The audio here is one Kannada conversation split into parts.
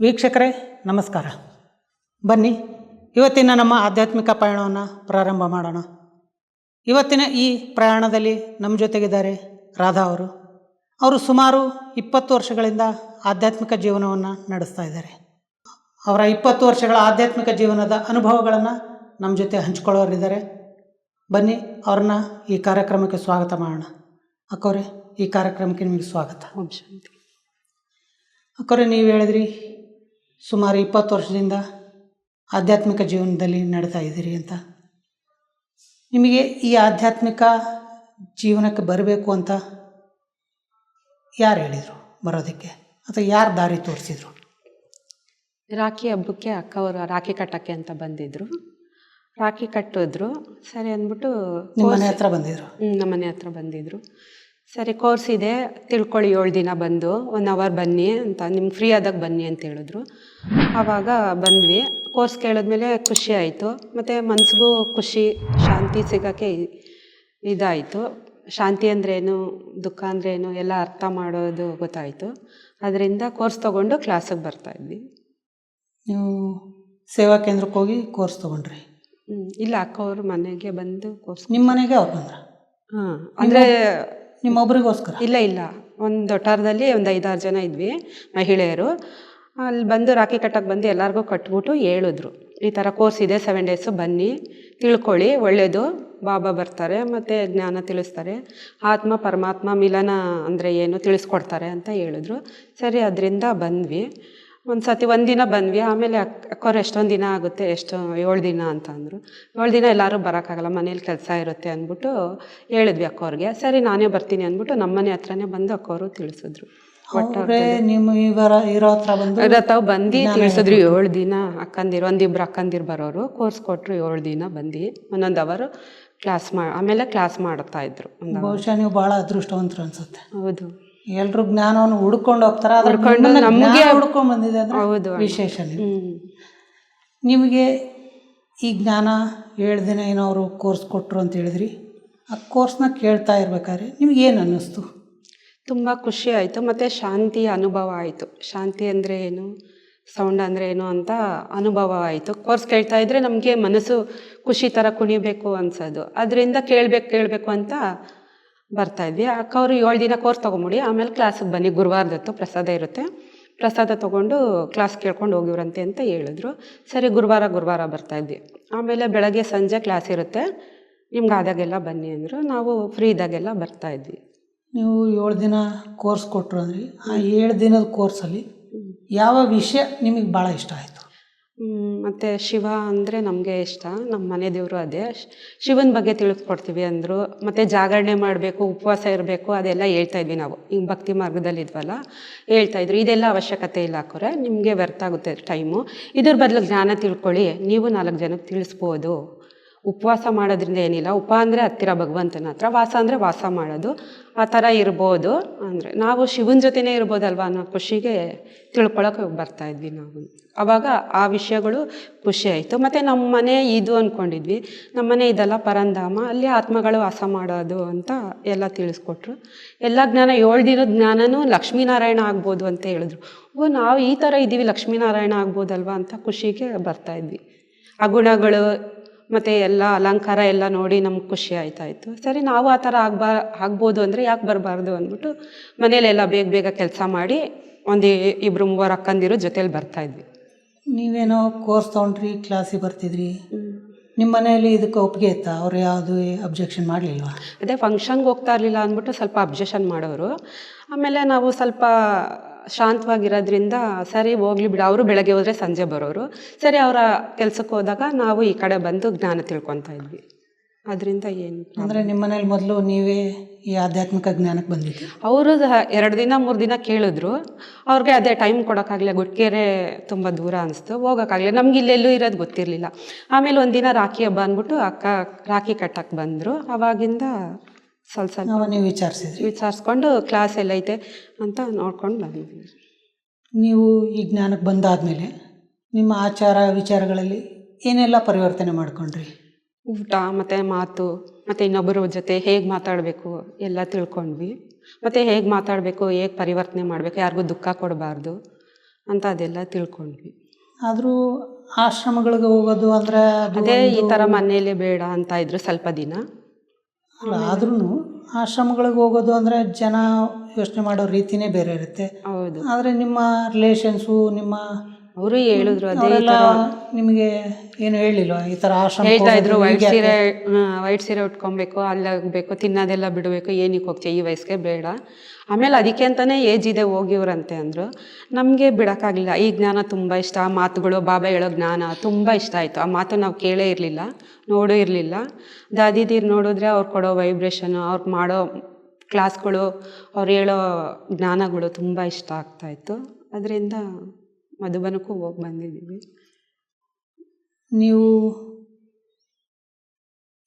ವೀಕ್ಷಕರೇ ನಮಸ್ಕಾರ. ಬನ್ನಿ ಇವತ್ತಿನ ನಮ್ಮ ಆಧ್ಯಾತ್ಮಿಕ ಪಯಣವನ್ನು ಪ್ರಾರಂಭ ಮಾಡೋಣ. ಇವತ್ತಿನ ಈ ಪ್ರಯಾಣದಲ್ಲಿ ನಮ್ಮ ಜೊತೆಗಿದ್ದಾರೆ ರಾಧಾ ಅವರು ಸುಮಾರು 20 ವರ್ಷಗಳಿಂದ ಆಧ್ಯಾತ್ಮಿಕ ಜೀವನವನ್ನು ನಡೆಸ್ತಾ ಇದ್ದಾರೆ. ಅವರ 20 ವರ್ಷಗಳ ಆಧ್ಯಾತ್ಮಿಕ ಜೀವನದ ಅನುಭವಗಳನ್ನು ನಮ್ಮ ಜೊತೆ ಹಂಚ್ಕೊಳ್ಳೋರಿದ್ದಾರೆ. ಬನ್ನಿ ಅವ್ರನ್ನ ಈ ಕಾರ್ಯಕ್ರಮಕ್ಕೆ ಸ್ವಾಗತ ಮಾಡೋಣ. ಅಕ್ಕವ್ರೆ, ಈ ಕಾರ್ಯಕ್ರಮಕ್ಕೆ ನಿಮಗೆ ಸ್ವಾಗತ. ಓಂ ಶಾಂತಿ. ಅಕ್ಕವ್ರೆ, ನೀವು ಹೇಳಿದ್ರಿ ಸುಮಾರು 20 ವರ್ಷದಿಂದ ಆಧ್ಯಾತ್ಮಿಕ ಜೀವನದಲ್ಲಿ ನಡೀತಾ ಇದ್ದೀರಿ ಅಂತ. ನಿಮಗೆ ಈ ಆಧ್ಯಾತ್ಮಿಕ ಜೀವನಕ್ಕೆ ಬರಬೇಕು ಅಂತ ಯಾರು ಹೇಳಿದರು ಬರೋದಕ್ಕೆ, ಅಥವಾ ಯಾರು ದಾರಿ ತೋರಿಸಿದ್ರು? ರಾಖಿ ಹಬ್ಬಕ್ಕೆ ಅಕ್ಕವರು ರಾಖಿ ಕಟ್ಟಕ್ಕೆ ಅಂತ ಬಂದಿದ್ರು. ರಾಖಿ ಕಟ್ಟಿದ್ರು. ಸರಿ ಅಂದ್ಬಿಟ್ಟು ನಿಮ್ಮ ಮನೆ ಹತ್ರ ಬಂದಿದ್ರು? ನಮ್ಮ ಮನೆ ಹತ್ರ ಬಂದಿದ್ರು. ಸರಿ, ಕೋರ್ಸ್ ಇದೆ ತಿಳ್ಕೊಳ್ಳಿ, 7 ದಿನ ಬಂದು 1 ಅವರ್ ಬನ್ನಿ ಅಂತ, ನಿಮ್ಗೆ ಫ್ರೀ ಆದಾಗ ಬನ್ನಿ ಅಂತ ಹೇಳಿದ್ರು. ಆವಾಗ ಬಂದ್ವಿ. ಕೋರ್ಸ್ ಕೇಳಿದ್ಮೇಲೆ ಖುಷಿ ಆಯಿತು. ಮತ್ತು ಮನಸ್ಸಿಗೂ ಖುಷಿ, ಶಾಂತಿ ಸಿಗೋಕ್ಕೆ ಇದಾಯಿತು. ಶಾಂತಿ ಅಂದ್ರೇನು, ದುಃಖ ಅಂದ್ರೇನು ಎಲ್ಲ ಅರ್ಥ ಮಾಡೋದು ಗೊತ್ತಾಯಿತು. ಅದರಿಂದ ಕೋರ್ಸ್ ತೊಗೊಂಡು ಕ್ಲಾಸಿಗೆ ಬರ್ತಾಯಿದ್ವಿ. ನೀವು ಸೇವಾ ಕೇಂದ್ರಕ್ಕೆ ಹೋಗಿ ಕೋರ್ಸ್ ತೊಗೊಂಡ್ರಿ? ಇಲ್ಲ, ಅಕ್ಕವ್ರ ಮನೆಗೆ ಬಂದು ಕೋರ್ಸ್. ನಿಮ್ಮ ಮನೆಗೆ ಅವ್ರು ಬಂದ್ರ? ಹಾಂ, ಅಂದರೆ ನಿಮ್ಮೊಬ್ರಿಗೋಸ್ಕರ? ಇಲ್ಲ, ಒಂದು ದೊಡ್ಡದಲ್ಲಿ ಒಂದು 5-6 ಜನ ಇದ್ವಿ ಮಹಿಳೆಯರು. ಅಲ್ಲಿ ಬಂದು ರಾಖಿ ಕಟ್ಟಕ್ಕೆ ಬಂದು ಎಲ್ಲರಿಗೂ ಕಟ್ಬಿಟ್ಟು ಹೇಳಿದ್ರು, ಈ ಥರ ಕೋರ್ಸ್ ಇದೆ 7 ಡೇಸು, ಬನ್ನಿ ತಿಳ್ಕೊಳ್ಳಿ, ಒಳ್ಳೆಯದು. ಬಾಬಾ ಬರ್ತಾರೆ ಮತ್ತು ಜ್ಞಾನ ತಿಳಿಸ್ತಾರೆ, ಆತ್ಮ ಪರಮಾತ್ಮ ಮಿಲನ ಅಂದರೆ ಏನು ತಿಳಿಸ್ಕೊಡ್ತಾರೆ ಅಂತ ಹೇಳಿದ್ರು. ಸರಿ, ಅದರಿಂದ ಬಂದ್ವಿ. ಒಂದು ಸತಿ 1 ದಿನ ಬಂದ್ವಿ. ಆಮೇಲೆ ಅಕ್ಕವ್ರು ಎಷ್ಟೊಂದು ದಿನ ಆಗುತ್ತೆ, 7 ದಿನ ಅಂತ ಅಂದರು. 7 ದಿನ ಎಲ್ಲರೂ ಬರೋಕ್ಕಾಗಲ್ಲ, ಮನೇಲಿ ಕೆಲಸ ಇರುತ್ತೆ ಅಂದ್ಬಿಟ್ಟು ಹೇಳಿದ್ವಿ ಅಕ್ಕವ್ರಿಗೆ. ಸರಿ, ನಾನೇ ಬರ್ತೀನಿ ಅಂದ್ಬಿಟ್ಟು ನಮ್ಮ ಮನೆ ಹತ್ರನೇ ಬಂದು ಅಕ್ಕವರು ತಿಳಿಸಿದ್ರು. ನಿಮ್ಮ ಇರೋ ಹತ್ರ ಬಂದು ತಿಳಿಸಿದ್ರು. 7 ದಿನ ಅಕ್ಕಂದಿರು, 1-2 ಅಕ್ಕಂದಿರು ಬರೋರು. ಕೋರ್ಸ್ ಕೊಟ್ಟರು. 7 ದಿನ ಬಂದು 1 ಅವರ್ ಕ್ಲಾಸ್ ಆಮೇಲೆ ಕ್ಲಾಸ್ ಮಾಡ್ತಾ ಇದ್ರು. ಬಹುಶಃ ನೀವು ಭಾಳ ಅದೃಷ್ಟವಂತರು ಅನ್ಸುತ್ತೆ. ಹೌದು, ಎಲ್ಲರೂ ಜ್ಞಾನವನ್ನು ಹುಡ್ಕೊಂಡು ಹೋಗ್ತಾರೆ, ನಮಗೆ ಹುಡ್ಕೊಂಡು ಬಂದಿದೆ ಅಂದ್ರೆ ಹೌದು ವಿಶೇಷ. ನಿಮಗೆ ಈ ಜ್ಞಾನ 7 ದಿನ ಏನೋ ಅವರು ಕೋರ್ಸ್ ಕೊಟ್ಟರು ಅಂತ ಹೇಳಿದ್ರಿ. ಆ ಕೋರ್ಸ್ನ ಕೇಳ್ತಾ ಇರ್ಬೇಕಾದ್ರೆ ನಿಮಗೇನು ಅನ್ನಿಸ್ತು? ತುಂಬ ಖುಷಿ ಆಯಿತು ಮತ್ತು ಶಾಂತಿಯ ಅನುಭವ ಆಯಿತು. ಶಾಂತಿ ಅಂದರೆ ಏನು, ಸೌಂಡ್ ಅಂದರೆ ಏನು ಅಂತ ಅನುಭವ ಆಯಿತು. ಕೋರ್ಸ್ ಕೇಳ್ತಾ ಇದ್ದರೆ ನಮಗೆ ಮನಸ್ಸು ಖುಷಿ ಥರ ಕುಣಿಬೇಕು ಅನ್ಸೋದು. ಅದರಿಂದ ಕೇಳಬೇಕು ಅಂತ ಬರ್ತಾಯಿದ್ವಿ. ಅಕ್ಕವರು 7 ದಿನ ಕೋರ್ಸ್ ತೊಗೊಂಬಿಡಿ, ಆಮೇಲೆ ಕ್ಲಾಸಿಗೆ ಬನ್ನಿ, ಗುರುವಾರದತ್ತು ಪ್ರಸಾದ ಇರುತ್ತೆ, ಪ್ರಸಾದ ತೊಗೊಂಡು ಕ್ಲಾಸ್ ಕೇಳ್ಕೊಂಡು ಹೋಗಿವ್ರಂತೆ ಅಂತ ಹೇಳಿದ್ರು. ಸರಿ, ಗುರುವಾರ ಬರ್ತಾಯಿದ್ವಿ. ಆಮೇಲೆ ಬೆಳಗ್ಗೆ ಸಂಜೆ ಕ್ಲಾಸ್ ಇರುತ್ತೆ, ನಿಮ್ಗೆ ಆದಾಗೆಲ್ಲ ಬನ್ನಿ ಅಂದರು. ನಾವು ಫ್ರೀ ಇದ್ದಾಗೆಲ್ಲ ಬರ್ತಾಯಿದ್ವಿ. ನೀವು 7 ದಿನ ಕೋರ್ಸ್ ಕೊಟ್ಟರು ಅಂದ್ರಿ. ಆ 7 ದಿನದ ಕೋರ್ಸಲ್ಲಿ ಯಾವ ವಿಷಯ ನಿಮಗೆ ಭಾಳ ಇಷ್ಟ ಆಯಿತು? ಮತ್ತು ಶಿವ ಅಂದರೆ ನಮಗೆ ಇಷ್ಟ, ನಮ್ಮ ಮನೆ ದೇವರು ಅದೇ. ಶಿವನ ಬಗ್ಗೆ ತಿಳಿಸ್ಕೊಡ್ತೀವಿ ಅಂದರು. ಮತ್ತು ಜಾಗರಣೆ ಮಾಡಬೇಕು, ಉಪವಾಸ ಇರಬೇಕು, ಅದೆಲ್ಲ ಹೇಳ್ತಾಯಿದ್ವಿ ನಾವು. ಈಗ ಭಕ್ತಿ ಮಾರ್ಗದಲ್ಲಿ ಇದ್ವಲ್ಲ, ಹೇಳ್ತಾಯಿದ್ರು. ಇದೆಲ್ಲ ಅವಶ್ಯಕತೆ ಇಲ್ಲ ಹಾಕೋರೆ, ನಿಮಗೆ ವ್ಯರ್ಥ ಆಗುತ್ತೆ ಟೈಮು. ಇದ್ರ ಬದಲು ಜ್ಞಾನ ತಿಳ್ಕೊಳ್ಳಿ, ನೀವು 4 ಜನಕ್ಕೆ ತಿಳಿಸ್ಬೋದು. ಉಪವಾಸ ಮಾಡೋದ್ರಿಂದ ಏನಿಲ್ಲ, ಉಪ ಅಂದರೆ ಹತ್ತಿರ ಭಗವಂತನ ಹತ್ರ, ವಾಸ ಅಂದರೆ ವಾಸ ಮಾಡೋದು, ಆ ಥರ ಇರ್ಬೋದು. ಅಂದರೆ ನಾವು ಶಿವನ ಜೊತೆನೇ ಇರ್ಬೋದಲ್ವ ಅನ್ನೋ ಖುಷಿಗೆ ತಿಳ್ಕೊಳಕ್ಕೆ ಬರ್ತಾಯಿದ್ವಿ ನಾವು. ಆವಾಗ ಆ ವಿಷಯಗಳು ಖುಷಿ ಆಯಿತು. ಮತ್ತು ನಮ್ಮ ಮನೆ ಇದು ಅಂದ್ಕೊಂಡಿದ್ವಿ, ನಮ್ಮ ಮನೆ ಇದೆಲ್ಲ ಪರಂಧಾಮ, ಅಲ್ಲಿ ಆತ್ಮಗಳು ವಾಸ ಮಾಡೋದು ಅಂತ ಎಲ್ಲ ತಿಳಿಸ್ಕೊಟ್ರು. ಎಲ್ಲ ಜ್ಞಾನ 7 ದಿನದ ಜ್ಞಾನನೂ ಲಕ್ಷ್ಮೀನಾರಾಯಣ ಆಗ್ಬೋದು ಅಂತ ಹೇಳಿದ್ರು. ನಾವು ಈ ಥರ ಇದ್ದೀವಿ, ಲಕ್ಷ್ಮೀನಾರಾಯಣ ಆಗ್ಬೋದಲ್ವ ಅಂತ ಖುಷಿಗೆ ಬರ್ತಾಯಿದ್ವಿ. ಆ ಗುಣಗಳು ಮತ್ತು ಎಲ್ಲ ಅಲಂಕಾರ ಎಲ್ಲ ನೋಡಿ ನಮ್ಗೆ ಖುಷಿ ಆಯ್ತಾಯಿತ್ತು. ಸರಿ, ನಾವು ಆ ಥರ ಆಗ್ಬೋದು ಅಂದರೆ ಯಾಕೆ ಬರಬಾರ್ದು ಅಂದ್ಬಿಟ್ಟು ಮನೇಲೆಲ್ಲ ಬೇಗ ಕೆಲಸ ಮಾಡಿ 1-2-3 ಅಕ್ಕಂದಿರು ಜೊತೇಲಿ ಬರ್ತಾಯಿದ್ವಿ. ನೀವೇನೋ ಕೋರ್ಸ್ ತೊಗೊಂಡ್ರಿ, ಕ್ಲಾಸಿಗೆ ಬರ್ತಿದ್ರಿ, ನಿಮ್ಮ ಮನೆಯಲ್ಲಿ ಇದಕ್ಕೆ ಒಪ್ಪಿಗೆ ಇತ್ತಾ? ಅವ್ರು ಯಾವುದು ಅಬ್ಜೆಕ್ಷನ್ ಮಾಡಲಿಲ್ವಾ? ಅದೇ ಫಂಕ್ಷನ್ಗೆ ಹೋಗ್ತಾ ಇರಲಿಲ್ಲ ಅಂದ್ಬಿಟ್ಟು ಸ್ವಲ್ಪ ಅಬ್ಜೆಕ್ಷನ್ ಮಾಡೋರು. ಆಮೇಲೆ ನಾವು ಸ್ವಲ್ಪ ಶಾಂತವಾಗಿರೋದ್ರಿಂದ ಸರಿ ಹೋಗ್ಲಿ ಬಿಡು, ಅವರು ಬೆಳಗ್ಗೆ ಹೋದರೆ ಸಂಜೆ ಬರೋರು. ಸರಿ, ಅವರ ಕೆಲಸಕ್ಕೆ ಹೋದಾಗ ನಾವು ಈ ಕಡೆ ಬಂದು ಜ್ಞಾನ ತಿಳ್ಕೊತಾ ಇದ್ವಿ. ಅದರಿಂದ ಏನು ಅಂದರೆ ನಿಮ್ಮ ಮನೇಲಿ ಮೊದಲು ನೀವೇ ಈ ಆಧ್ಯಾತ್ಮಿಕ ಜ್ಞಾನಕ್ಕೆ ಬಂದಿದ್ವಿ? ಅವರು 2 ದಿನ 3 ದಿನ ಕೇಳಿದ್ರು. ಅವ್ರಿಗೆ ಅದೇ ಟೈಮ್ ಕೊಡೋಕ್ಕಾಗಲಿಲ್ಲ, ಗುಡ್ಕೆರೆ ತುಂಬ ದೂರ ಅನಿಸ್ತು, ಹೋಗೋಕ್ಕಾಗಲಿಲ್ಲ. ನಮ್ಗೆ ಇಲ್ಲೆಲ್ಲೂ ಇರೋದು ಗೊತ್ತಿರಲಿಲ್ಲ. ಆಮೇಲೆ 1 ದಿನ ರಾಖಿ ಹಬ್ಬ ಅಂದ್ಬಿಟ್ಟು ಅಕ್ಕ ರಾಖಿ ಕಟ್ಟಕ್ಕೆ ಬಂದರು. ಆವಾಗಿಂದ ಸ್ವಲ್ಪ ನೀವು ವಿಚಾರಿಸ್ಕೊಂಡು ಕ್ಲಾಸ್ ಎಲ್ಲೈತೆ ಅಂತ ನೋಡ್ಕೊಂಡು ಬಂದಿದ್ವಿ. ನೀವು ಈ ಜ್ಞಾನಕ್ಕೆ ಬಂದಾದಮೇಲೆ ನಿಮ್ಮ ಆಚಾರ ವಿಚಾರಗಳಲ್ಲಿ ಏನೆಲ್ಲ ಪರಿವರ್ತನೆ ಮಾಡ್ಕೊಂಡ್ರಿ? ಊಟ ಮತ್ತು ಮಾತು ಮತ್ತು ಇನ್ನೊಬ್ಬರ ಜೊತೆ ಹೇಗೆ ಮಾತಾಡಬೇಕು ಎಲ್ಲ ತಿಳ್ಕೊಂಡ್ವಿ. ಮತ್ತು ಹೇಗೆ ಮಾತಾಡಬೇಕು, ಹೇಗೆ ಪರಿವರ್ತನೆ ಮಾಡಬೇಕು, ಯಾರಿಗೂ ದುಃಖ ಕೊಡಬಾರ್ದು ಅಂತ ಅದೆಲ್ಲ ತಿಳ್ಕೊಂಡ್ವಿ. ಆದರೂ ಆಶ್ರಮಗಳಿಗೆ ಹೋಗೋದು ಅಂದರೆ ಅದೇ ಈ ಥರ ಮನೇಲಿ ಬೇಡ ಅಂತ ಇದ್ರು ಸ್ವಲ್ಪ ದಿನ. ಅಲ್ಲ, ಆದ್ರೂ ಆಶ್ರಮಗಳಿಗೆ ಹೋಗೋದು ಅಂದರೆ ಜನ ಯೋಚನೆ ಮಾಡೋ ರೀತಿನೇ ಬೇರೆ ಇರುತ್ತೆ. ಹೌದು, ಆದರೆ ನಿಮ್ಮ ರಿಲೇಷನ್ಸು ನಿಮ್ಮ ಅವರು ಹೇಳಿದ್ರು ಅದೇ ಅವರೆಲ್ಲ ನಿಮಗೆ ಏನು ಹೇಳಿಲ್ವಾ ಈ ಥರ ಆಶ್ರಮ ಹೇಳ್ತಾ ಇದ್ರು, ವೈಟ್ ಸೀರೆ ಉಟ್ಕೊಬೇಕು, ಅಲ್ಲಾಗಬೇಕು, ತಿನ್ನೋದೆಲ್ಲ ಬಿಡಬೇಕು, ಏನಕ್ಕೆ ಹೋಗ್ತೀವಿ ಈ ವಯಸ್ಸಿಗೆ ಬೇಡ. ಆಮೇಲೆ ಅದಕ್ಕೆ ಅಂತಲೇ ಏಜ್ ಇದೆ ಹೋಗಿವ್ರಂತೆ ಅಂದರು. ನಮಗೆ ಬಿಡೋಕ್ಕಾಗಲಿಲ್ಲ. ಈ ಜ್ಞಾನ ತುಂಬ ಇಷ್ಟ, ಆ ಮಾತುಗಳು ಬಾಬಾ ಹೇಳೋ ಜ್ಞಾನ ತುಂಬ ಇಷ್ಟ ಆಯಿತು. ಆ ಮಾತು ನಾವು ಕೇಳೇ ಇರಲಿಲ್ಲ, ನೋಡೂ ಇರಲಿಲ್ಲ. ದಾದಿದೀರು ನೋಡಿದ್ರೆ ಅವ್ರು ಕೊಡೋ ವೈಬ್ರೇಷನು, ಅವ್ರು ಮಾಡೋ ಕ್ಲಾಸ್ಗಳು, ಅವ್ರು ಹೇಳೋ ಜ್ಞಾನಗಳು ತುಂಬ ಇಷ್ಟ ಆಗ್ತಾಯಿತ್ತು. ಅದರಿಂದ ಮಧುಬನಕ್ಕೂ ಹೋಗಿ ಬಂದಿದ್ದೀವಿ. ನೀವು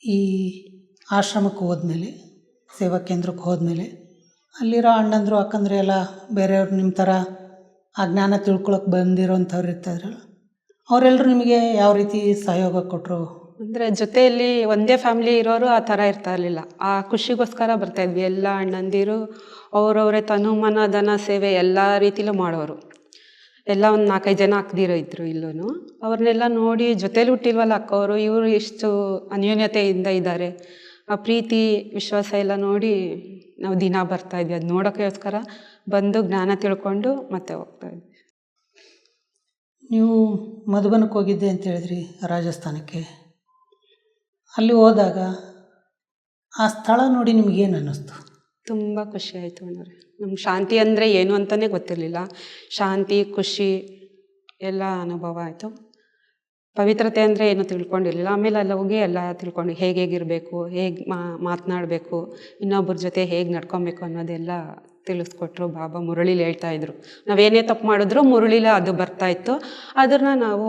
ಈ ಆಶ್ರಮಕ್ಕೆ ಹೋದ್ಮೇಲೆ, ಸೇವಾ ಕೇಂದ್ರಕ್ಕೆ ಹೋದ್ಮೇಲೆ ಅಲ್ಲಿರೋ ಅಣ್ಣಂದರು ಅಕ್ಕಂದ್ರೆ ಎಲ್ಲ ಬೇರೆಯವ್ರು ನಿಮ್ಮ ಥರ ಆ ಜ್ಞಾನ ತಿಳ್ಕೊಳಕ್ಕೆ ಬಂದಿರೋಂಥವ್ರು ಇರ್ತಾಯಿದ್ರಲ್ಲ, ಅವರೆಲ್ಲರೂ ನಿಮಗೆ ಯಾವ ರೀತಿ ಸಹಯೋಗ ಕೊಟ್ಟರು? ಅಂದರೆ ಜೊತೆಯಲ್ಲಿ ಒಂದೇ ಫ್ಯಾಮಿಲಿ ಇರೋರು ಆ ಥರ ಇರ್ತಾ ಇರಲಿಲ್ಲ. ಆ ಖುಷಿಗೋಸ್ಕರ ಬರ್ತಾಯಿದ್ವಿ. ಎಲ್ಲ ಅಣ್ಣಂದಿರು ಅವರವರೇ ತನು ಮನ ಧನ ಸೇವೆ ಎಲ್ಲ ರೀತಿಲೂ ಮಾಡೋರು. ಎಲ್ಲ ಒಂದು 4-5 ಜನ ಅಕ್ಕದಿರೋ ಇದ್ದರು ಇಲ್ಲೂ. ಅವ್ರನ್ನೆಲ್ಲ ನೋಡಿ ಜೊತೇಲಿ ಹುಟ್ಟಿಲ್ವಲ್ಲ ಅಕ್ಕವರು, ಇವರು ಎಷ್ಟು ಅನ್ಯೋನ್ಯತೆಯಿಂದ ಇದ್ದಾರೆ, ಆ ಪ್ರೀತಿ ವಿಶ್ವಾಸ ಎಲ್ಲ ನೋಡಿ ನಾವು ದಿನ ಬರ್ತಾಯಿದ್ವಿ. ಅದು ನೋಡೋಕ್ಕೋಸ್ಕರ ಬಂದು ಜ್ಞಾನ ತಿಳ್ಕೊಂಡು ಮತ್ತೆ ಹೋಗ್ತಾಯಿದ್ವಿ. ನೀವು ಮಧುಬನಕ್ಕೆ ಹೋಗಿದ್ದೆ ಅಂತ ಹೇಳಿದ್ರಿ, ರಾಜಸ್ಥಾನಕ್ಕೆ. ಅಲ್ಲಿ ಹೋದಾಗ ಆ ಸ್ಥಳ ನೋಡಿ ನಿಮಗೇನು ಅನ್ನಿಸ್ತು? ತುಂಬ ಖುಷಿ ಆಯಿತು ಅಣ್ಣವ್ರೆ. ನಮ್ಗೆ ಶಾಂತಿ ಅಂದರೆ ಏನು ಅಂತಲೇ ಗೊತ್ತಿರಲಿಲ್ಲ. ಶಾಂತಿ, ಖುಷಿ ಎಲ್ಲ ಅನುಭವ ಆಯಿತು. ಪವಿತ್ರತೆ ಅಂದರೆ ಏನು ತಿಳ್ಕೊಂಡಿರಲಿಲ್ಲ. ಆಮೇಲೆ ಅಲ್ಲಿ ಹೋಗಿ ಎಲ್ಲ ತಿಳ್ಕೊಂಡು ಹೇಗಿರಬೇಕು, ಹೇಗೆ ಮಾತನಾಡಬೇಕು, ಇನ್ನೊಬ್ಬರ ಜೊತೆ ಹೇಗೆ ನಡ್ಕೊಬೇಕು ಅನ್ನೋದೆಲ್ಲ ತಿಳಿಸ್ಕೊಟ್ರು. ಬಾಬಾ ಮುರಳಿಲಿ ಹೇಳ್ತಾಯಿದ್ರು, ನಾವೇನೇ ತಪ್ಪು ಮಾಡಿದ್ರು ಮುರಳಿಲಿ ಅದು ಬರ್ತಾಯಿತ್ತು. ಅದನ್ನು ನಾವು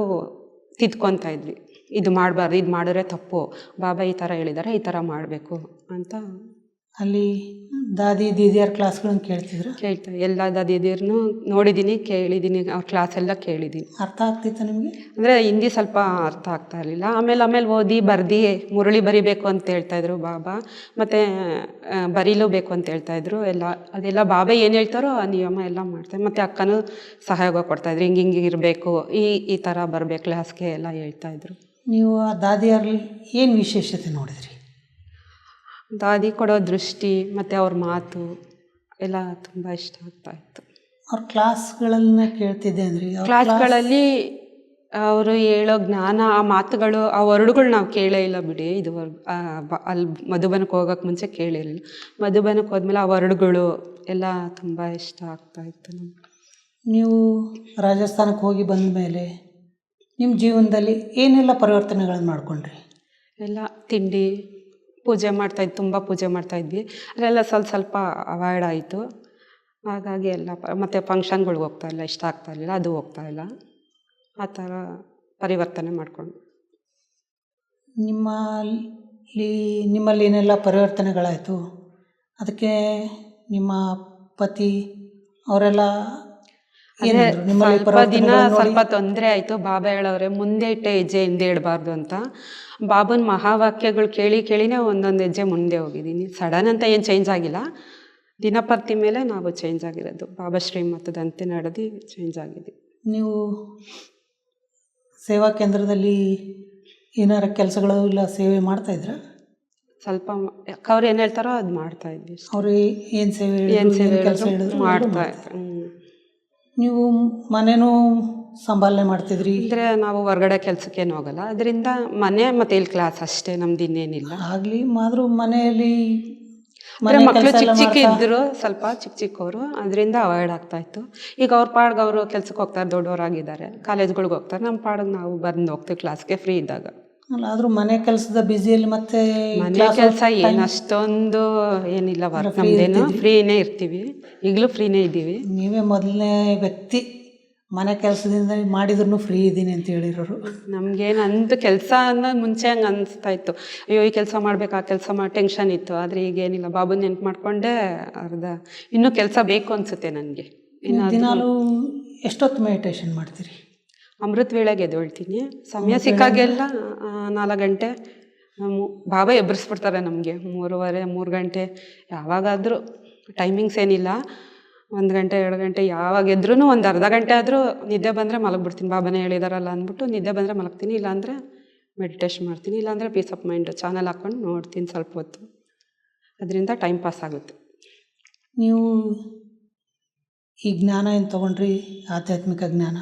ತಿದ್ಕೊತಾ ಇದ್ವಿ. ಇದು ಮಾಡಬಾರ್ದು, ಇದು ಮಾಡಿದ್ರೆ ತಪ್ಪು, ಬಾಬಾ ಈ ಥರ ಹೇಳಿದ್ದಾರೆ, ಈ ಥರ ಮಾಡಬೇಕು ಅಂತ. ಅಲ್ಲಿ ದಾದಿ ದೀದಿಯರ ಕ್ಲಾಸ್ಗಳನ್ನು ಕೇಳ್ತಿದ್ರು? ಎಲ್ಲ ದಾದಿಯರ್ನು ನೋಡಿದ್ದೀನಿ, ಕೇಳಿದ್ದೀನಿ, ಅವ್ರ ಕ್ಲಾಸ್ ಎಲ್ಲ ಕೇಳಿದ್ದೀನಿ. ಅರ್ಥ ಆಗ್ತಿತ್ತು ನಿಮಗೆ? ಅಂದರೆ ಹಿಂದಿ ಸ್ವಲ್ಪ ಅರ್ಥ ಆಗ್ತಾ ಇರಲಿಲ್ಲ. ಆಮೇಲೆ ಓದಿ ಬರ್ದು ಮುರಳಿ ಬರಿಬೇಕು ಅಂತ ಹೇಳ್ತಾಯಿದ್ರು ಬಾಬಾ, ಮತ್ತು ಬರೀಲೇಬೇಕು ಅಂತ ಹೇಳ್ತಾಯಿದ್ರು. ಅದೆಲ್ಲ ಬಾಬಾ ಏನು ಹೇಳ್ತಾರೋ ಆ ನಿಯಮ ಎಲ್ಲ ಮಾಡ್ತಾರೆ. ಮತ್ತು ಅಕ್ಕನೂ ಸಹಯೋಗ ಕೊಡ್ತಾಯಿದ್ರು, ಹಿಂಗೆ ಇರಬೇಕು, ಈ ಥರ ಬರಬೇಕು ಕ್ಲಾಸ್ಗೆ ಎಲ್ಲ ಹೇಳ್ತಾಯಿದ್ರು. ನೀವು ಆ ದಾದಿಯರಲ್ಲಿ ಏನು ವಿಶೇಷತೆ ನೋಡಿದ್ರಿ? ದಾದಿ ಕೊಡೋ ದೃಷ್ಟಿ ಮತ್ತು ಅವ್ರ ಮಾತು ಎಲ್ಲ ತುಂಬ ಇಷ್ಟ ಆಗ್ತಾಯಿತ್ತು. ಅವ್ರ ಕ್ಲಾಸ್ಗಳನ್ನ ಕೇಳ್ತಿದ್ದೆ ಅಂದ್ರಿ, ಕ್ಲಾಸ್ಗಳಲ್ಲಿ ಅವರು ಹೇಳೋ ಜ್ಞಾನ, ಆ ಮಾತುಗಳು, ಆ ವರ್ಡ್ಗಳು ನಾವು ಕೇಳೇ ಇಲ್ಲ ಬಿಡಿ. ಇದುವರೆಗೂ ಅಲ್ಲಿ ಮಧುಬನಕ್ಕೆ ಹೋಗೋಕ್ಕೆ ಮುಂಚೆ ಕೇಳಿರಲಿಲ್ಲ. ಮಧುಬನಕ್ಕೆ ಹೋದ್ಮೇಲೆ ಆ ವರ್ಡ್ಗಳು ಎಲ್ಲ ತುಂಬ ಇಷ್ಟ ಆಗ್ತಾಯಿತ್ತು ನಮ್ಗೆ. ನೀವು ರಾಜಸ್ಥಾನಕ್ಕೆ ಹೋಗಿ ಬಂದ ಮೇಲೆ ನಿಮ್ಮ ಜೀವನದಲ್ಲಿ ಏನೆಲ್ಲ ಪರಿವರ್ತನೆಗಳನ್ನು ಮಾಡ್ಕೊಂಡ್ರಿ? ಎಲ್ಲ ತಿಂಡಿ, ಪೂಜೆ ಮಾಡ್ತಾಯಿದ್ದು, ತುಂಬ ಪೂಜೆ ಮಾಡ್ತಾಯಿದ್ವಿ. ಅದೆಲ್ಲ ಸ್ವಲ್ಪ ಅವಾಯ್ಡ್ ಆಯಿತು. ಹಾಗಾಗಿ ಎಲ್ಲ ಮತ್ತು ಫಂಕ್ಷನ್ಗಳಿಗೆ ಹೋಗ್ತಾಯಿಲ್ಲ, ಇಷ್ಟ ಆಗ್ತಾಯಿರಲಿಲ್ಲ, ಅದು ಹೋಗ್ತಾಯಿಲ್ಲ. ಆ ಥರ ಪರಿವರ್ತನೆ ಮಾಡಿಕೊಂಡು. ನಿಮ್ಮಲ್ಲಿ ಏನೆಲ್ಲ ಪರಿವರ್ತನೆಗಳಾಯಿತು, ಅದಕ್ಕೆ ನಿಮ್ಮ ಪತಿ ಅವರೆಲ್ಲ ಸ್ವಲ್ಪ ದಿನ ಸ್ವಲ್ಪ ತೊಂದರೆ ಆಯಿತು. ಬಾಬಾ ಹೇಳೋರೆ ಮುಂದೆ ಇಟ್ಟೆ ಹೆಜ್ಜೆ ಹಿಂದೆ ಇಡಬಾರ್ದು ಅಂತ. ಬಾಬನ ಮಹಾವಾಕ್ಯಗಳು ಕೇಳಿನೇ ಒಂದೊಂದು ಹೆಜ್ಜೆ ಮುಂದೆ ಹೋಗಿದ್ದೀನಿ. ಸಡನ್ ಅಂತ ಏನು ಚೇಂಜ್ ಆಗಿಲ್ಲ, ದಿನಪರ್ತಿ ಮೇಲೆ ನಾವು ಚೇಂಜ್ ಆಗಿರೋದು. ಬಾಬಾ ಶ್ರೀಮತದಂತೆ ನಡೆದು ಚೇಂಜ್ ಆಗಿದ್ದೀವಿ. ನೀವು ಸೇವಾ ಕೇಂದ್ರದಲ್ಲಿ ಏನಾರ ಕೆಲಸಗಳು ಇಲ್ಲ ಸೇವೆ ಮಾಡ್ತಾಯಿದ್ರ? ಸ್ವಲ್ಪ ಅವ್ರು ಏನು ಹೇಳ್ತಾರೋ ಅದು ಮಾಡ್ತಾಯಿದ್ವಿ. ಅವರು ಏನು ಸೇವೆ ಕೆಲಸ ಹೇಳಿದ್ರು ಮಾಡ್ತಾಯಿದ್ರು. ನೀವು ಮನೇನೂ ಸಂಭಾಲನೆ ಮಾಡ್ತಿದ್ರಿ? ಅಂದರೆ ನಾವು ಹೊರಗಡೆ ಕೆಲಸಕ್ಕೇನು ಹೋಗಲ್ಲ, ಅದರಿಂದ ಮನೆ ಮತ್ತು ಇಲ್ಲಿ ಕ್ಲಾಸ್ ಅಷ್ಟೇ, ನಮ್ದು ಇನ್ನೇನಿಲ್ಲ. ಆಗಲಿ ಆದರೂ ಮನೆಯಲ್ಲಿ ಮಕ್ಕಳು ಚಿಕ್ಕ ಇದ್ದರು, ಸ್ವಲ್ಪ ಚಿಕ್ಕವರು, ಅದರಿಂದ ಅವಾಯ್ಡ್ ಆಗ್ತಾಯಿತ್ತು. ಈಗ ಅವ್ರ ಪಾಡ್ಗೆ ಅವರು ಕೆಲ್ಸಕ್ಕೆ ಹೋಗ್ತಾರೆ, ದೊಡ್ಡವರಾಗಿದ್ದಾರೆ, ಕಾಲೇಜ್ಗಳಿಗೆ ಹೋಗ್ತಾರೆ. ನಮ್ಮ ಪಾಡ್ಗೆ ನಾವು ಬಂದು ಹೋಗ್ತೀವಿ ಕ್ಲಾಸ್ಗೆ ಫ್ರೀ ಇದ್ದಾಗ. ಅಲ್ಲ, ಆದರೂ ಮನೆ ಕೆಲಸದ ಬ್ಯುಸಿಯಲ್ಲಿ ಮತ್ತೆ ಮನೆ ಕೆಲಸ ಏನು ಅಷ್ಟೊಂದು ಏನಿಲ್ಲ, ವರ್ಕ್ ನಮ್ದೇನು ಫ್ರೀನೇ ಇರ್ತೀವಿ. ಈಗಲೂ ಫ್ರೀನೇ ಇದ್ದೀವಿ. ನೀವೇ ಮೊದಲನೇ ವ್ಯಕ್ತಿ ಮನೆ ಕೆಲಸದಿಂದ ಮಾಡಿದ್ರು ಫ್ರೀ ಇದ್ದೀನಿ ಅಂತ ಹೇಳಿರೋರು. ನಮಗೇನು ಅಂದು ಕೆಲಸ ಅನ್ನೋದು ಮುಂಚೆ ಹಂಗೆ ಅನಿಸ್ತಾ ಇತ್ತು, ಅಯ್ಯೋ ಈ ಕೆಲಸ ಮಾಡಬೇಕು, ಆ ಕೆಲಸ ಮಾಡಿ ಟೆನ್ಷನ್ ಇತ್ತು. ಆದರೆ ಈಗೇನಿಲ್ಲ, ಬಾಬು ನೆನ್ಪು ಮಾಡಿಕೊಂಡೆ ಇನ್ನೂ ಕೆಲಸ ಬೇಕು ಅನಿಸುತ್ತೆ ನನಗೆ. ದಿನಾಲೂ ಎಷ್ಟೊತ್ತು ಮೆಡಿಟೇಷನ್ ಮಾಡ್ತೀರಿ? ಅಮೃತ ವೇಳೆಗೆ ಎದ್ದೇಳ್ತೀನಿ. ಸಮಯ ಸಿಕ್ಕಾಗೆಲ್ಲ 4 ಗಂಟೆ ಬಾಬಾ ಎಬ್ಬರಿಸ್ಬಿಡ್ತಾರೆ ನಮಗೆ. 3:30, 3 ಗಂಟೆ, ಯಾವಾಗಾದರೂ ಟೈಮಿಂಗ್ಸ್ ಏನಿಲ್ಲ. 1 ಗಂಟೆ 2 ಗಂಟೆ ಯಾವಾಗ ಎದ್ರೂ ಒಂದು ಅರ್ಧ ಗಂಟೆ ಆದರೂ ನಿದ್ದೆ ಬಂದರೆ ಮಲಗಿಬಿಡ್ತೀನಿ. ಬಾಬಾನೇ ಹೇಳಿದಾರಲ್ಲ ಅಂದ್ಬಿಟ್ಟು ನಿದ್ದೆ ಬಂದರೆ ಮಲಗ್ತೀನಿ, ಇಲ್ಲಾಂದರೆ ಮೆಡಿಟೇಷನ್ ಮಾಡ್ತೀನಿ, ಇಲ್ಲಾಂದರೆ ಪೀಸ್ ಆಫ್ ಮೈಂಡ್ ಚಾನಲ್ ಹಾಕ್ಕೊಂಡು ನೋಡ್ತೀನಿ ಸ್ವಲ್ಪ ಹೊತ್ತು. ಅದರಿಂದ ಟೈಮ್ ಪಾಸ್ ಆಗುತ್ತೆ. ನೀವು ಈ ಜ್ಞಾನ ಏನು ತೊಗೊಂಡ್ರಿ, ಆಧ್ಯಾತ್ಮಿಕ ಜ್ಞಾನ,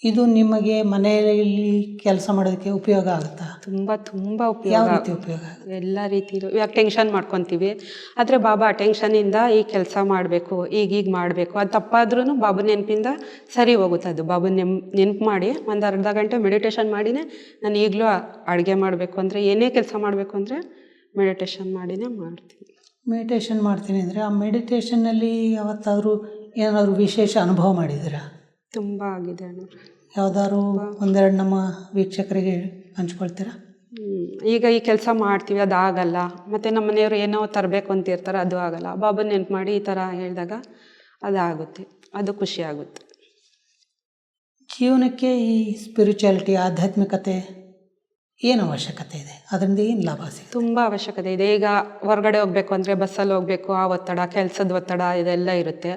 ಇದು ನಿಮಗೆ ಮನೆಯಲ್ಲಿ ಕೆಲಸ ಮಾಡೋದಕ್ಕೆ ಉಪಯೋಗ ಆಗುತ್ತಾ? ತುಂಬ ತುಂಬ ಯಾವ ಉಪಯೋಗ, ರೀತಿ ಉಪಯೋಗ ಆಗುತ್ತೆ? ಎಲ್ಲ ರೀತಿಲೂ. ಇವಾಗ ಟೆನ್ಷನ್ ಮಾಡ್ಕೊತೀವಿ, ಆದರೆ ಬಾಬಾ ಟೆನ್ಷನಿಂದ ಈ ಕೆಲಸ ಮಾಡಬೇಕು, ಈಗ ಮಾಡಬೇಕು, ಅದು ತಪ್ಪಾದ್ರೂ ಬಾಬು ನೆನಪಿಂದ ಸರಿ ಹೋಗುತ್ತೆ. ಅದು ಬಾಬು ನೆನಪು ಮಾಡಿ ಒಂದು ಅರ್ಧ ಗಂಟೆ ಮೆಡಿಟೇಷನ್ ಮಾಡಿನೇ ನಾನು ಈಗಲೂ ಅಡುಗೆ ಮಾಡಬೇಕು ಅಂದರೆ, ಏನೇ ಕೆಲಸ ಮಾಡಬೇಕು ಅಂದರೆ ಮೆಡಿಟೇಷನ್ ಮಾಡಿನೇ ಮಾಡ್ತೀನಿ. ಮೆಡಿಟೇಷನ್ ಮಾಡ್ತೀನಿ ಅಂದರೆ ಆ ಮೆಡಿಟೇಷನ್ನಲ್ಲಿ ಯಾವತ್ತಾದರೂ ಏನಾದರೂ ವಿಶೇಷ ಅನುಭವ ಮಾಡಿದ್ದೀರಾ? ತುಂಬ ಆಗಿದೆ ಅಣ್ಣ. ಯಾವುದಾದ್ರು ಒಂದೆರಡು ನಮ್ಮ ವೀಕ್ಷಕರಿಗೆ ಹಂಚ್ಕೊಳ್ತೀರಾ? ಈಗ ಈ ಕೆಲಸ ಮಾಡ್ತೀವಿ, ಅದು ಆಗಲ್ಲ, ಮತ್ತು ನಮ್ಮ ಮನೆಯವರು ಏನೋ ತರಬೇಕು ಅಂತಿರ್ತಾರೆ, ಅದು ಆಗಲ್ಲ. ಬಾಬನ ನೆನ್ಪು ಮಾಡಿ ಈ ಥರ ಹೇಳಿದಾಗ ಅದಾಗುತ್ತೆ, ಅದು ಖುಷಿ ಆಗುತ್ತೆ. ಜೀವನಕ್ಕೆ ಈ ಸ್ಪಿರಿಚುಯಾಲಿಟಿ, ಆಧ್ಯಾತ್ಮಿಕತೆ ಏನು ಅವಶ್ಯಕತೆ ಇದೆ? ಅದರಿಂದ ಏನು ಲಾಭ ಸಿಗುತ್ತೆ? ತುಂಬ ಅವಶ್ಯಕತೆ ಇದೆ. ಈಗ ಹೊರಗಡೆ ಹೋಗಬೇಕು ಅಂದರೆ ಬಸ್ಸಲ್ಲಿ ಹೋಗಬೇಕು, ಆ ಒತ್ತಡ, ಕೆಲಸದ ಒತ್ತಡ ಇದೆಲ್ಲ ಇರುತ್ತೆ.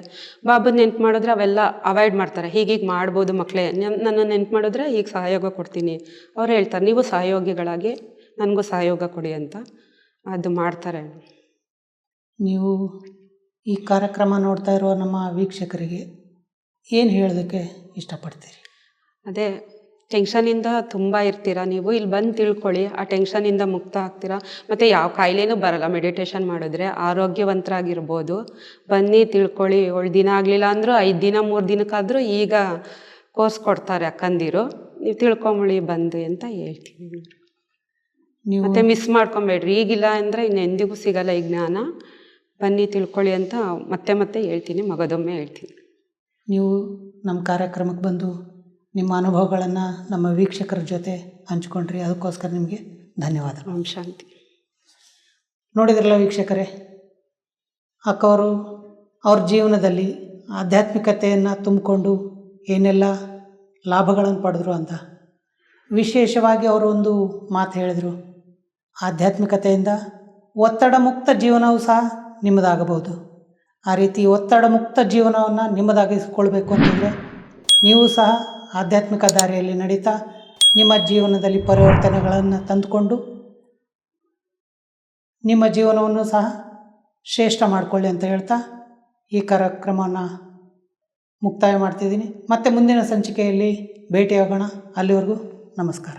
ಬಾಬನ ನೆನ್ಪು ಮಾಡಿದ್ರೆ ಅವೆಲ್ಲ ಅವಾಯ್ಡ್ ಮಾಡ್ತಾರೆ. ಹೀಗೀಗೆ ಮಾಡ್ಬೋದು ಮಕ್ಕಳೇ, ನನ್ನ ನೆನ್ಪು ಮಾಡಿದ್ರೆ ಈಗ ಸಹಯೋಗ ಕೊಡ್ತೀನಿ. ಅವ್ರು ಹೇಳ್ತಾರೆ ನೀವು ಸಹಯೋಗಿಗಳಾಗಿ ನನಗೂ ಸಹಯೋಗ ಕೊಡಿ ಅಂತ, ಅದು ಮಾಡ್ತಾರೆ. ನೀವು ಈ ಕಾರ್ಯಕ್ರಮ ನೋಡ್ತಾ ಇರೋ ನಮ್ಮ ವೀಕ್ಷಕರಿಗೆ ಏನು ಹೇಳೋದಕ್ಕೆ ಇಷ್ಟಪಡ್ತೀರಿ? ಅದೇ, ಟೆನ್ಷನಿಂದ ತುಂಬ ಇರ್ತೀರಾ ನೀವು, ಇಲ್ಲಿ ಬಂದು ತಿಳ್ಕೊಳ್ಳಿ, ಆ ಟೆನ್ಷನಿಂದ ಮುಕ್ತ ಆಗ್ತೀರಾ. ಮತ್ತು ಯಾವ ಕಾಯಿಲೆನೂ ಬರಲ್ಲ ಮೆಡಿಟೇಷನ್ ಮಾಡಿದ್ರೆ, ಆರೋಗ್ಯವಂತರಾಗಿರ್ಬೋದು. ಬನ್ನಿ ತಿಳ್ಕೊಳ್ಳಿ. 7 ದಿನ ಆಗಲಿಲ್ಲ ಅಂದರೂ 5 ದಿನ 3 ದಿನಕ್ಕಾದರೂ ಈಗ ಕೋರ್ಸ್ ಕೊಡ್ತಾರೆ ಅಕ್ಕಂದಿರು, ನೀವು ತಿಳ್ಕೊಂಬಿಡಿ ಬಂದು ಅಂತ ಹೇಳ್ತೀನಿ. ನೀವು ಮತ್ತು ಮಿಸ್ ಮಾಡ್ಕೊಬೇಡ್ರಿ, ಈಗಿಲ್ಲ ಅಂದರೆ ಇನ್ನೆಂದಿಗೂ ಸಿಗಲ್ಲ ಈ ಜ್ಞಾನ. ಬನ್ನಿ ತಿಳ್ಕೊಳ್ಳಿ ಅಂತ ಮತ್ತೆ ಮತ್ತೆ ಹೇಳ್ತೀನಿ, ಮಗದೊಮ್ಮೆ ಹೇಳ್ತೀನಿ. ನೀವು ನಮ್ಮ ಕಾರ್ಯಕ್ರಮಕ್ಕೆ ಬಂದು ನಿಮ್ಮ ಅನುಭವಗಳನ್ನು ನಮ್ಮ ವೀಕ್ಷಕರ ಜೊತೆ ಹಂಚ್ಕೊಂಡ್ರಿ, ಅದಕ್ಕೋಸ್ಕರ ನಿಮಗೆ ಧನ್ಯವಾದಗಳು. ಓಂ ಶಾಂತಿ. ನೋಡಿದ್ರಲ್ಲ ವೀಕ್ಷಕರೇ, ಅಕ್ಕವರು ಅವ್ರ ಜೀವನದಲ್ಲಿ ಆಧ್ಯಾತ್ಮಿಕತೆಯನ್ನು ತುಂಬಿಕೊಂಡು ಏನೆಲ್ಲ ಲಾಭಗಳನ್ನು ಪಡೆದ್ರು ಅಂತ. ವಿಶೇಷವಾಗಿ ಅವರು ಒಂದು ಮಾತು ಹೇಳಿದರು, ಆಧ್ಯಾತ್ಮಿಕತೆಯಿಂದ ಒತ್ತಡ ಮುಕ್ತ ಜೀವನವೂ ಸಹ ನಿಮ್ಮದಾಗಬಹುದು. ಆ ರೀತಿ ಒತ್ತಡ ಮುಕ್ತ ಜೀವನವನ್ನು ನಿಮ್ಮದಾಗಿಸ್ಕೊಳ್ಬೇಕು ಅಂತಂದರೆ ನೀವು ಸಹ ಆಧ್ಯಾತ್ಮಿಕ ದಾರಿಯಲ್ಲಿ ನಡೀತಾ ನಿಮ್ಮ ಜೀವನದಲ್ಲಿ ಪರಿವರ್ತನೆಗಳನ್ನು ತಂದುಕೊಂಡು ನಿಮ್ಮ ಜೀವನವನ್ನು ಸಹ ಶ್ರೇಷ್ಠ ಮಾಡಿಕೊಳ್ಳಿ ಅಂತ ಹೇಳ್ತಾ ಈ ಕಾರ್ಯಕ್ರಮವನ್ನು ಮುಕ್ತಾಯ ಮಾಡ್ತಿದ್ದೀನಿ. ಮತ್ತೆ ಮುಂದಿನ ಸಂಚಿಕೆಯಲ್ಲಿ ಭೇಟಿಯಾಗೋಣ. ಅಲ್ಲಿವರೆಗೂ ನಮಸ್ಕಾರ.